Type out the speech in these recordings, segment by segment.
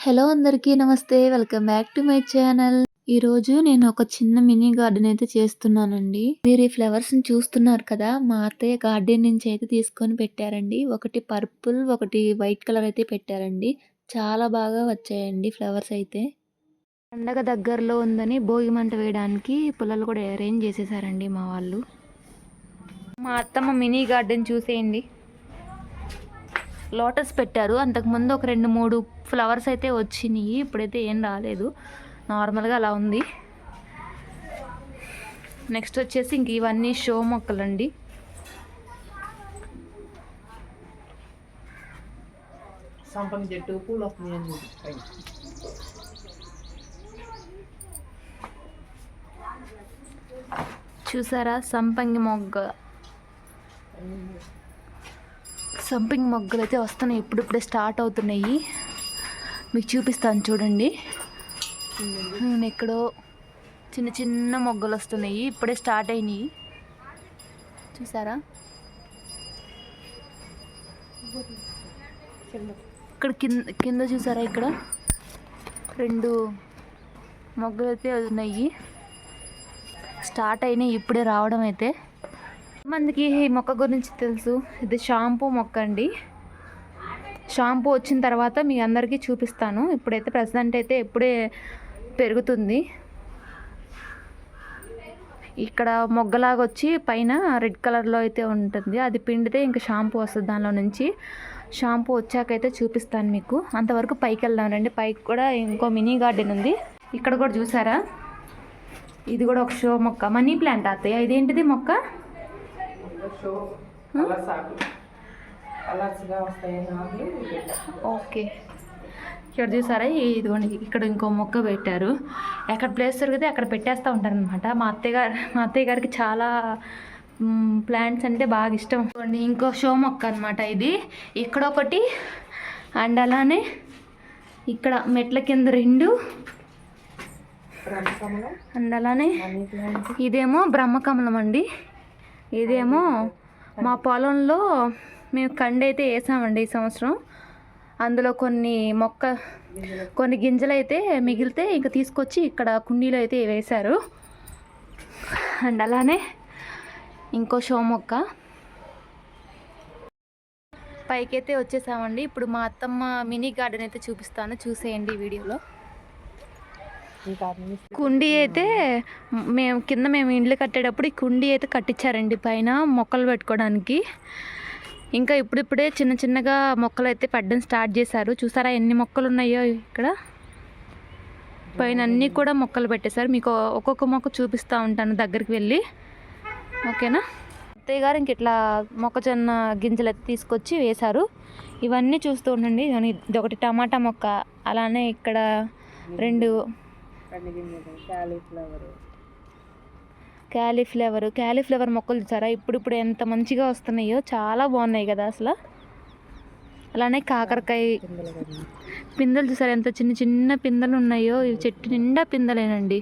Hello అందరికీ నమస్తే. Welcome back to my channel. ఈరోజు నేను ఒక చిన్న మినీ గార్డెన్ అయితే చేస్తున్నానండి. మీరు ఈ ఫ్లవర్స్‌ని చూస్తున్నారు కదా! మా అత్తయ్య గార్డెన్ నుంచి అయితే తీసుకొని పెట్టారండి. ఒకటి పర్పుల్, ఒకటి వైట్ కలర్ అయితే పెట్టారండి. చాలా బాగా వచ్చాయండి ఫ్లవర్స్ అయితే. పండగ దగ్గరలో ఉందని భోగి మంట వేయడానికి పుల్లలు కూడా అరేంజ్ చేసేసారండి మా వాళ్ళు. మా అత్తమ్మ మినీ గార్డెన్ చూసేయండి. లోటస్ పెట్టారు. అంతకుముందు ఒక 2, 3 ఫ్లవర్స్ అయితే వచ్చినాయి. ఇప్పుడైతే ఏం రాలేదు, నార్మల్గా అలా ఉంది. నెక్స్ట్ వచ్చేసి ఇంక ఇవన్నీ షో మొక్కలండి. సంపంగి చెట్టు పూలు చూసారా, సంపంగి మొగ్గలు అయితే వస్తున్నాయి. ఇప్పుడిప్పుడే స్టార్ట్ అవుతున్నాయి. మీకు చూపిస్తాను చూడండి. ఎక్కడో చిన్న చిన్న మొగ్గలు వస్తున్నాయి, ఇప్పుడే స్టార్ట్ అయినాయి. చూసారా, ఇక్కడ కింద చూసారా, ఇక్కడ 2 మొగ్గలు అయితే ఉన్నాయి, స్టార్ట్ అయినాయి ఇప్పుడే రావడం అయితే. మందికి ఈ మొక్క గురించి తెలుసు. ఇది షాంపూ మొక్క అండి. షాంపూ వచ్చిన తర్వాత మీ అందరికీ చూపిస్తాను. ఇప్పుడైతే ప్రజెంట్ అయితే ఇప్పుడే పెరుగుతుంది. ఇక్కడ మొగ్గలాగా వచ్చి పైన రెడ్ కలర్లో అయితే ఉంటుంది. అది పిండితే ఇంకా షాంపూ వస్తుంది దానిలో నుంచి. షాంపూ వచ్చాకైతే చూపిస్తాను మీకు. అంతవరకు పైకి వెళ్దాం రండి. పైకి కూడా ఇంకో మినీ గార్డెన్ ఉంది. ఇక్కడ కూడా చూసారా, ఇది కూడా ఒక షో మొక్క, మనీ ప్లాంట్. అత్తయ్య ఇదేంటిది మొక్క? ఓకే, ఇక్కడ చూసారా, ఇదిగోండి ఇక్కడ ఇంకో మొక్క పెట్టారు. ఎక్కడ ప్లేస్ దొరికితే అక్కడ పెట్టేస్తూ ఉంటారు అనమాట. మా అత్తయ్య గారికి చాలా ప్లాంట్స్ అంటే బాగా ఇష్టం. ఇంకో షో మొక్క అనమాట ఇది. ఇక్కడ ఒకటి, అండ్ అలానే ఇక్కడ మెట్ల కింద 2, అండ్ అలానే ఇదేమో బ్రహ్మకమలం అండి. ఇదేమో మా పొలంలో మేము కండి అయితే వేసామండి ఈ సంవత్సరం. అందులో కొన్ని గింజలు అయితే మిగిలితే ఇంకా తీసుకొచ్చి ఇక్కడ కుండీలో అయితే వేశారు. అండ్ అలానే ఇంకో షో మొక్క. పైకైతే వచ్చేసామండి. ఇప్పుడు మా అత్తమ్మ మినీ గార్డెన్ అయితే చూపిస్తాను, చూసేయండి ఈ వీడియోలో. కుండీ అయితే మేము ఇండ్లు కట్టేటప్పుడు ఈ కుండీ అయితే కట్టించారండి పైన మొక్కలు పెట్టుకోవడానికి. ఇంకా ఇప్పుడిప్పుడే చిన్న చిన్నగా మొక్కలు అయితే పెట్టడం స్టార్ట్ చేశారు. చూసారా ఎన్ని మొక్కలు ఉన్నాయో ఇక్కడ పైన, అన్నీ కూడా మొక్కలు పెట్టేశారు. మీకు ఒక్కొక్క మొక్క చూపిస్తూ ఉంటాను దగ్గరికి వెళ్ళి, ఓకేనా? అత్తయ్య గారు ఇంక ఇట్లా మొక్కజొన్న గింజలు అయితే తీసుకొచ్చి వేశారు. ఇవన్నీ చూస్తూ ఉండండి. ఇది ఒకటి టమాటా మొక్క, అలానే ఇక్కడ 2 క్యాలీఫ్లవర్ మొక్కలు చూసారా, ఇప్పుడు ఎంత మంచిగా వస్తున్నాయో, చాలా బాగున్నాయి కదా అసలు. అలానే కాకరకాయ పిందెలు చూసారా, ఎంత చిన్న చిన్న పిందెలు ఉన్నాయో. ఇవి చెట్టు నిండా పిందెలేనండి.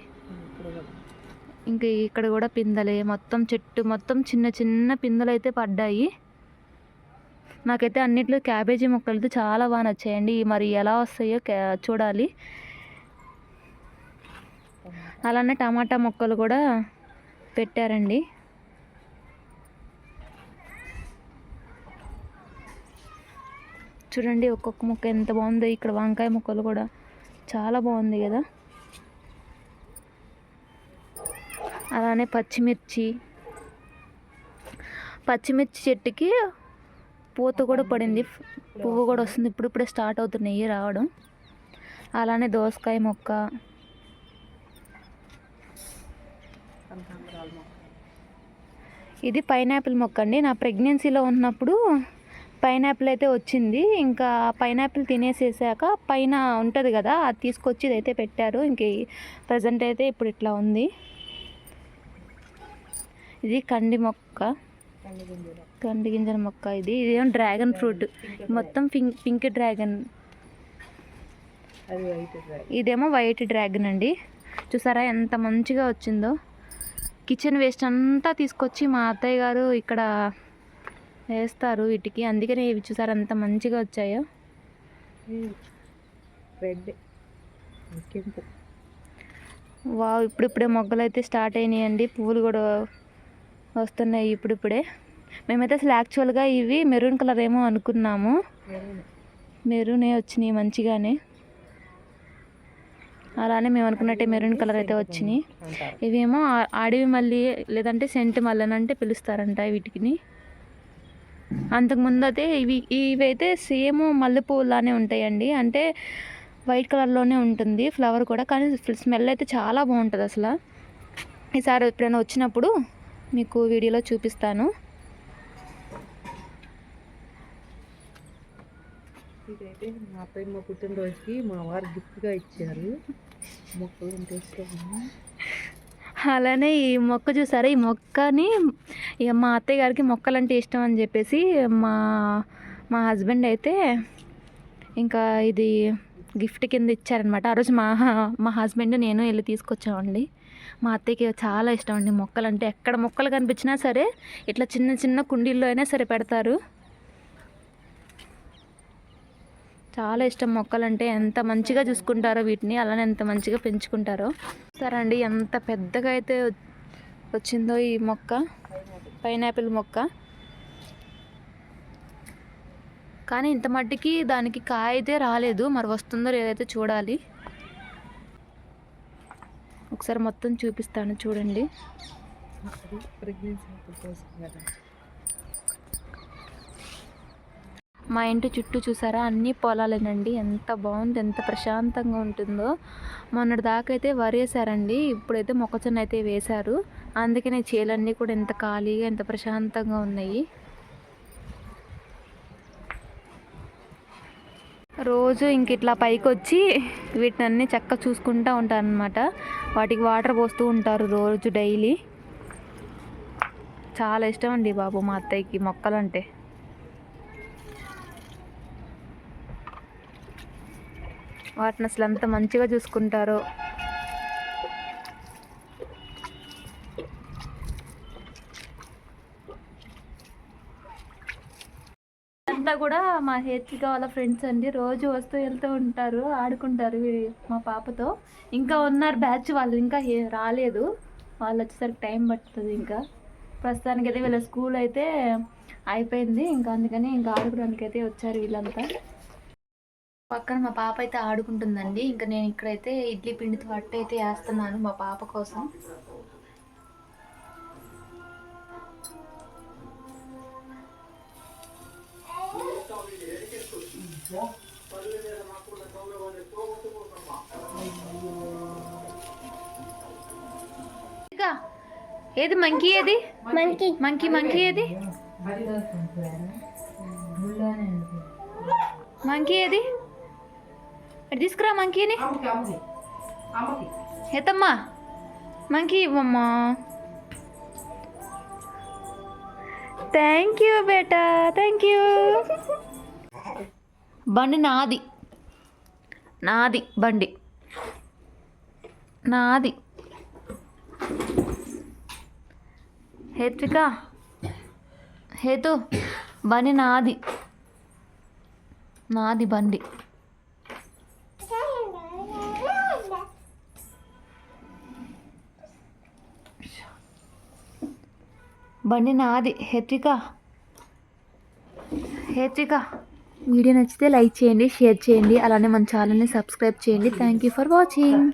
ఇంకా ఇక్కడ కూడా పిందెలే, మొత్తం చెట్టు మొత్తం చిన్న చిన్న పిందెలు అయితే పడ్డాయి. నాకైతే అన్నిట్లో క్యాబేజీ మొక్కలు అయితే చాలా బాగా నచ్చాయండి. మరి ఎలా వస్తాయో చూడాలి. అలానే టమాటా మొక్కలు కూడా పెట్టారండి. చూడండి ఒక్కొక్క మొక్క ఎంత బాగుందో. ఇక్కడ వంకాయ మొక్కలు కూడా చాలా బాగుంది కదా. అలానే పచ్చిమిర్చి చెట్టుకి పూత కూడా పడింది, పువ్వు కూడా వస్తుంది. ఇప్పుడే స్టార్ట్ అవుతున్నాయి రావడం. అలానే దోసకాయ మొక్క, ఇది పైనాపిల్ మొక్క అండి. నా ప్రెగ్నెన్సీలో ఉన్నప్పుడు పైనాపిల్ అయితే వచ్చింది. ఇంకా పైనాపిల్ తినేసేసాక పైన ఉంటుంది కదా, అది తీసుకొచ్చి ఇదైతే పెట్టారు. ఇంక ప్రజెంట్ అయితే ఇప్పుడు ఇట్లా ఉంది. ఇది కంది గింజల మొక్క. ఇదేమో డ్రాగన్ ఫ్రూట్, మొత్తం పింక్ డ్రాగన్. ఇదేమో వైట్ డ్రాగన్ అండి. చూసారా ఎంత మంచిగా వచ్చిందో. కిచెన్ వేస్ట్ అంతా తీసుకొచ్చి మా అత్తయ్య గారు ఇక్కడ వేస్తారు వీటికి, అందుకనే ఇవి చూసారు ఎంత మంచిగా వచ్చాయో. రెడ్ కెంపు. వావ్, ఇప్పుడిప్పుడే మొగ్గలు అయితే స్టార్ట్ అయినాయండి. పువ్వులు కూడా వస్తున్నాయి ఇప్పుడిప్పుడే. మేమైతే అసలు యాక్చువల్గా ఇవి మెరూన్ కలర్ ఏమో అనుకున్నాము. మెరూనే వచ్చినాయి మంచిగానే. అలానే మేము అనుకున్నట్టే మెరూన్ కలర్ అయితే వచ్చినాయి. ఇవేమో అడవి మల్లి లేదంటే సెంటు మల్లి అని అంటే పిలుస్తారంట వీటికి. అంతకుముందు అయితే ఇవైతే సేమ్ మల్లెపూలానే ఉంటాయండి. అంటే వైట్ కలర్లోనే ఉంటుంది ఫ్లవర్ కూడా, కానీ స్మెల్ అయితే చాలా బాగుంటుంది అసలు. ఈసారి ఎప్పుడైనా వచ్చినప్పుడు మీకు వీడియోలో చూపిస్తాను. ఇదైతే మా అత్తయ్య పుట్టినరోజుకి మా వారు గిఫ్ట్గా ఇచ్చారు. మొక్కలు అంటే ఇష్టం. అలానే ఈ మొక్క చూసారా, ఈ మొక్కని ఇక మా అత్తయ్య గారికి మొక్కలు అంటే ఇష్టం అని చెప్పేసి మా హస్బెండ్ అయితే ఇంకా ఇది గిఫ్ట్ కింద ఇచ్చారనమాట. ఆ రోజు మా హస్బెండ్ నేను వెళ్ళి తీసుకొచ్చామండి. మా అత్తయ్యకి చాలా ఇష్టం అండి మొక్కలు అంటే. ఎక్కడ మొక్కలు కనిపించినా సరే ఇట్లా చిన్న చిన్న కుండీల్లో అయినా సరే పెడతారు. చాలా ఇష్టం మొక్కలు అంటే. ఎంత మంచిగా చూసుకుంటారో వీటిని, అలానే ఎంత మంచిగా పెంచుకుంటారో. సరే అండి, ఎంత పెద్దగా అయితే వచ్చిందో ఈ మొక్క, పైనాపిల్ మొక్క. కానీ ఇంత మట్టికి దానికి కాయ అయితే రాలేదు. మరి వస్తుందో లేదైతే చూడాలి. ఒకసారి మొత్తం చూపిస్తాను చూడండి. మా ఇంటి చుట్టూ చూసారా అన్నీ పొలాలేనండి. ఎంత బాగుంది, ఎంత ప్రశాంతంగా ఉంటుందో. మొన్నటి దాకా అయితే వరి వేసారండి, ఇప్పుడైతే మొక్కజొన్న అయితే వేశారు. అందుకనే చేలన్నీ కూడా ఎంత ఖాళీగా ఎంత ప్రశాంతంగా ఉన్నాయి. రోజు ఇంక ఇట్లా పైకి వచ్చి వీటిని అన్నీ చక్కగా చూసుకుంటూ ఉంటారు అనమాట. వాటికి వాటర్ పోస్తూ ఉంటారు రోజు డైలీ. చాలా ఇష్టం అండి బాబు మా అత్తయ్యకి మొక్కలంటే. వాటిని అసలు అంత మంచిగా చూసుకుంటారో. అంతా కూడా మా హెచ్గా వాళ్ళ ఫ్రెండ్స్ అండి. రోజు వస్తూ వెళ్తూ ఉంటారు, ఆడుకుంటారు మా పాపతో. ఇంకా ఉన్నారు బ్యాచ్ వాళ్ళు, ఇంకా రాలేదు. వాళ్ళు వచ్చేసరికి టైం పడుతుంది. ఇంకా ప్రస్తుతానికి అయితే వీళ్ళ స్కూల్ అయితే అయిపోయింది. ఇంకా అందుకని ఇంకా ఆడుకోవడానికి అయితే వచ్చారు వీళ్ళంతా. పక్కన మా పాప అయితే ఆడుకుంటుందండి. ఇంకా నేను ఇక్కడైతే ఇడ్లీ పిండితో అట్టు అయితే వేస్తున్నాను మా పాప కోసం. ఏది మంకీ, ఏది మంకీ మంకీ ఏది మంకీ ఏది తీసుకురా మంకీని. ఎత్తమ్మా మంకీ ఇవ్వమ్మా. థ్యాంక్ యూ బేటా, థ్యాంక్ యూ. బండి నాది, నాది బండి నాది. హేత్విక, హేతు బండి నాది, నాది బండి. బండి నాది. హేత్విక, హేత్విక. వీడియో నచ్చితే లైక్ చేయండి, షేర్ చేయండి, అలానే మన ఛానల్ని సబ్స్క్రైబ్ చేయండి. Thank you for watching.